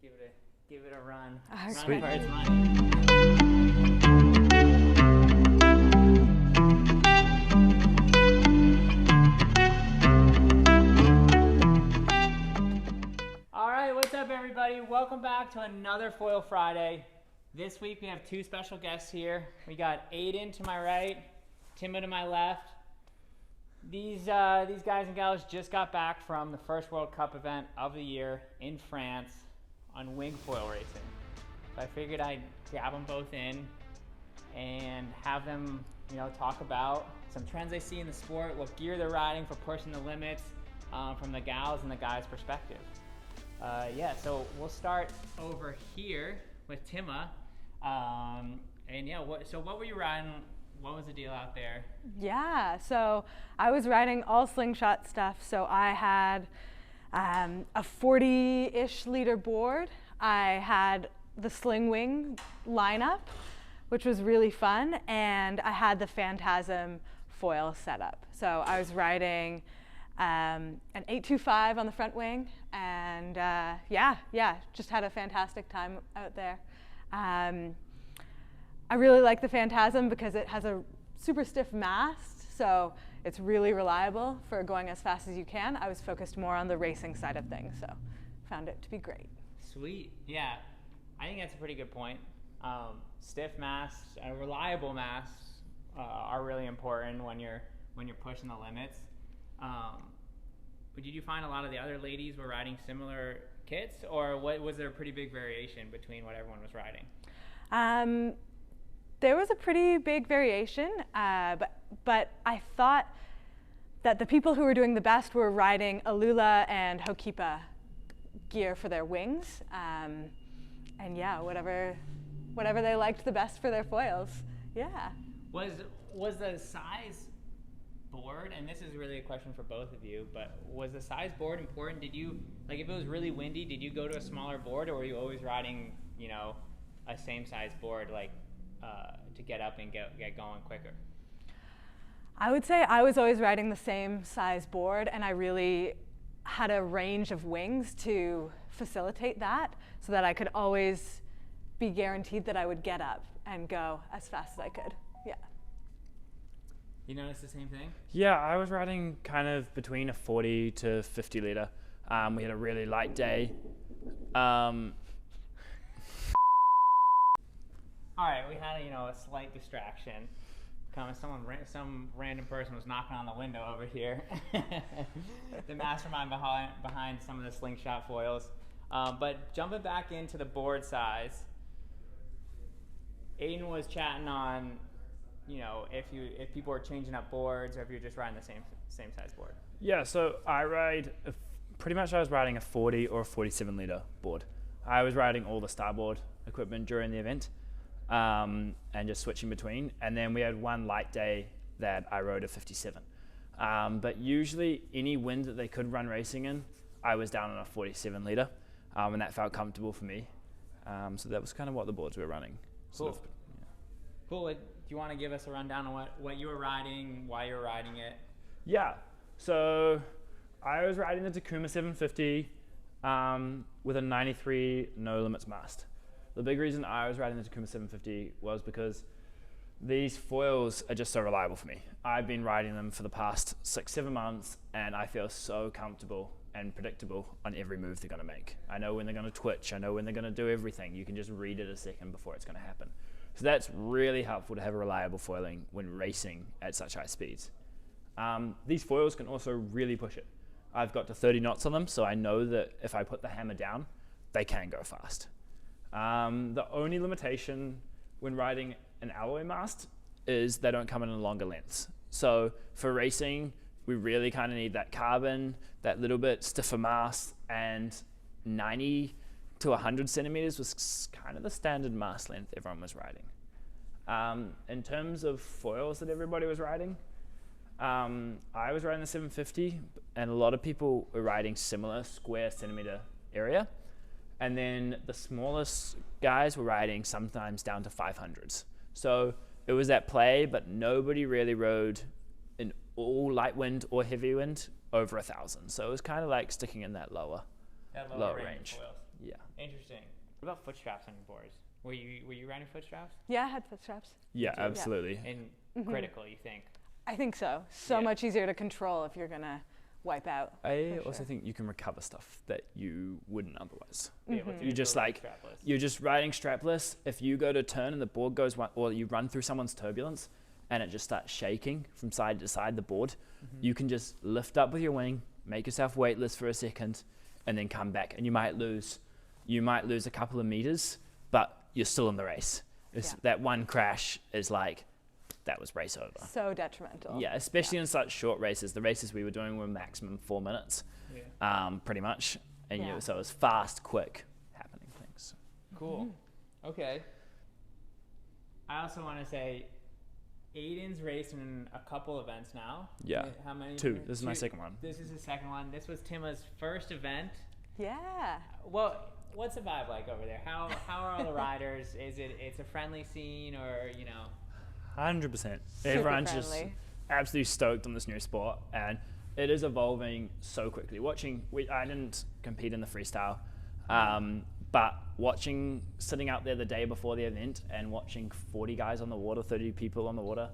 give it a run. Sweet. Run for its money. All right, what's up, everybody? Welcome back to another Foil Friday. This week we have two special guests here. We got Aidan to my right, Timma to my left. These guys and gals just got back from the first World Cup event of the year in France on wing foil racing. So I figured I'd grab them both in and have them, talk about some trends they see in the sport, what gear they're riding for pushing the limits from the gals and the guys' perspective. So we'll start over here with Timma. What were you riding? What was the deal out there? Yeah, so I was riding all slingshot stuff. So I had a 40-ish liter board. I had the sling wing lineup, which was really fun, and I had the Phantasm foil setup. So I was riding an 825 on the front wing, and just had a fantastic time out there. I really like the Phantasm because it has a super stiff mast, so it's really reliable for going as fast as you can. I was focused more on the racing side of things, so found it to be great. Sweet. Yeah, I think that's a pretty good point. Stiff masts, reliable masts are really important when you're pushing the limits. But did you find a lot of the other ladies were riding similar kits, or was there a pretty big variation between what everyone was riding? There was a pretty big variation, but I thought that the people who were doing the best were riding Alula and Hokipa gear for their wings, whatever they liked the best for their foils. Yeah. Was the size board, and this is really a question for both of you, but was the size board important? Did you, if it was really windy, did you go to a smaller board, or were you always riding, a same size board, to get up and get going quicker? I would say I was always riding the same size board, and I really had a range of wings to facilitate that, so that I could always be guaranteed that I would get up and go as fast as I could. Yeah. You noticed the same thing? Yeah, I was riding kind of between a 40 to 50 liter. We had a really light day. All right, we had a slight distraction. Some random person was knocking on the window over here. The mastermind behind some of the slingshot foils. But jumping back into the board size, Aidan was chatting on, if people are changing up boards or if you're just riding the same size board. Yeah, so I was riding a 40 or a 47 liter board. I was riding all the starboard equipment during the event. And just switching between. And then we had one light day that I rode a 57. But usually any wind that they could run racing in, I was down on a 47 liter, and that felt comfortable for me. So that was kind of what the boards were running. Cool. Cool. Do you want to give us a rundown on what you were riding, why you were riding it? Yeah. So I was riding the Takuma 750 with a 93 no limits mast. The big reason I was riding the Takuma 750 was because these foils are just so reliable for me. I've been riding them for the past 6-7 months, and I feel so comfortable and predictable on every move they're going to make. I know when they're going to twitch. I know when they're going to do everything. You can just read it a second before it's going to happen. So that's really helpful to have a reliable foiling when racing at such high speeds. These foils can also really push it. I've got to 30 knots on them, so I know that if I put the hammer down, they can go fast. The only limitation when riding an alloy mast is they don't come in longer lengths. So for racing, we really kind of need that carbon, that little bit stiffer mast, and 90 to 100 centimeters was kind of the standard mast length everyone was riding. In terms of foils that everybody was riding, I was riding the 750, and a lot of people were riding similar square centimeter area. And then the smallest guys were riding sometimes down to 500s. So it was at play, but nobody really rode in all light wind or heavy wind over 1,000. So it was kind of like sticking in that lower range. Yeah. Interesting. What about foot straps on your boards? Were you riding foot straps? Yeah, I had foot straps. Yeah, too? absolutely. And critical, you think? I think so. So Yeah. much easier to control if you're gonna wipe out. I for also sure. think you can recover stuff that you wouldn't otherwise. Be able to You if just you're riding like strapless. you're just riding strapless. If you go to turn and the board goes or you run through someone's turbulence and it just starts shaking from side to side the board, you can just lift up with your wing, make yourself weightless for a second, and then come back. And you might lose a couple of meters, but you're still in the race. Yeah. That one crash is like that was race over. So detrimental. Yeah, especially in such short races. The races we were doing were maximum 4 minutes, pretty much. And Yeah. so it was fast, quick happening things. Cool. Okay. I also want to say, Aidan's raced in a couple events now. Yeah. How many? 2. This is my Two. second one. This is the second one. This was Timma's first event. Yeah. Well, what's the vibe like over there? How are all the riders? It's a friendly scene, or 100%. Super Everyone's just friendly. absolutely stoked on this new sport, and it is evolving so quickly. I didn't compete in the freestyle, but sitting out there the day before the event and watching 40 guys on the water, 30 people on the water,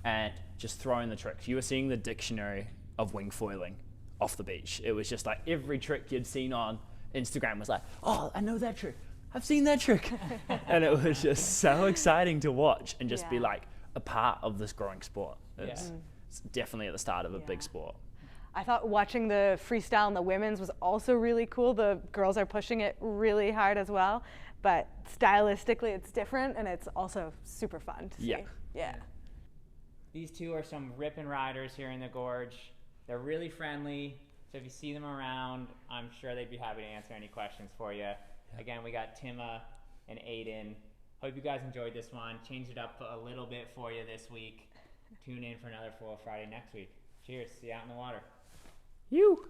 and just throwing the tricks. You were seeing the dictionary of wing foiling off the beach. It was just like every trick you'd seen on Instagram was like, oh, I know that trick. I've seen that trick. And it was just so exciting to watch and just be Yeah. like a part of this growing sport. It's definitely at the start of a big Yeah. sport. I thought watching the freestyle and the women's was also really cool. The girls are pushing it really hard as well, but stylistically it's different and it's also super fun to see. Yeah. Yeah. These two are some ripping riders here in the gorge. They're really friendly, so if you see them around, I'm sure they'd be happy to answer any questions for you. Again, we got Timma and Aidan. Hope you guys enjoyed this one. Changed it up a little bit for you this week. Tune in for another Foil Friday next week. Cheers. See you out in the water. You.